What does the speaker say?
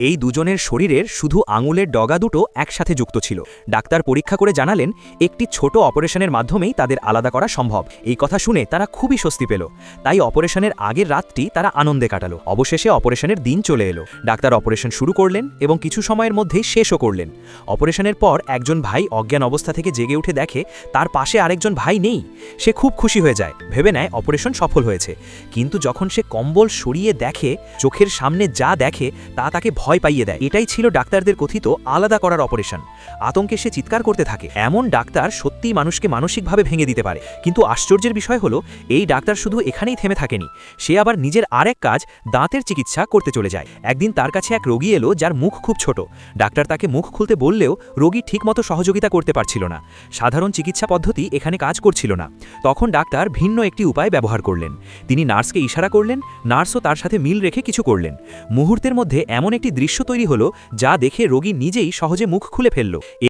এই দুজনের শরীরের শুধু আঙুলের ডগা দুটো একসাথে যুক্ত ছিল। ডাক্তার পরীক্ষা করে জানালেন একটি ছোট অপারেশনের মাধ্যমেই তাদের আলাদা করা সম্ভব। এই কথা শুনে তারা খুবই স্বস্তি পেল। তাই অপারেশনের আগের রাতটি তারা আনন্দে কাটালো। অবশেষে অপারেশনের দিন চলে এলো। ডাক্তার অপারেশন শুরু করলেন এবং কিছু সময়ের মধ্যেই শেষও করলেন। অপারেশনের পর একজন ভাই অজ্ঞান অবস্থা থেকে জেগে উঠে দেখে তার পাশে আরেকজন ভাই নেই। সে খুব খুশি হয়ে যায়, ভেবে নেয় অপারেশন সফল হয়েছে। কিন্তু যখন সে কম্বল সরিয়ে দেখে, চোখের সামনে যা দেখে তা তাকে ভয় পাইয়ে দেয়। এটাই ছিল ডাক্তারদের কথিত আলাদা করার অপারেশন। আতঙ্কে সে চিৎকার করতে থাকে। এমন ডাক্তার সত্যিই মানুষকে মানসিকভাবে ভেঙে দিতে পারে। কিন্তু আশ্চর্যের বিষয় হলো, এই ডাক্তার শুধু এখানেই থেমে থাকেনি। সে আবার নিজের আরেক কাজ, দাঁতের চিকিৎসা করতে চলে যায়। একদিন তার কাছে এক রোগী এলো যার মুখ খুব ছোট। ডাক্তার তাকে মুখ খুলতে বললেও রোগী ঠিকমতো সহযোগিতা করতে পারছিল না। সাধারণ চিকিৎসা পদ্ধতি এখানে কাজ করছিল না। তখন ডাক্তার ভিন্ন একটি উপায় ব্যবহার করলেন। তিনি নার্সকে ইশারা করলেন, নার্সও তার সাথে মিল রেখে কিছু করলেন। মুহূর্তের মধ্যে এমন একটি দৃশ্য তৈরি হলো যা দেখে রোগী নিজেই সহজে মুখ খুলে ফেলল।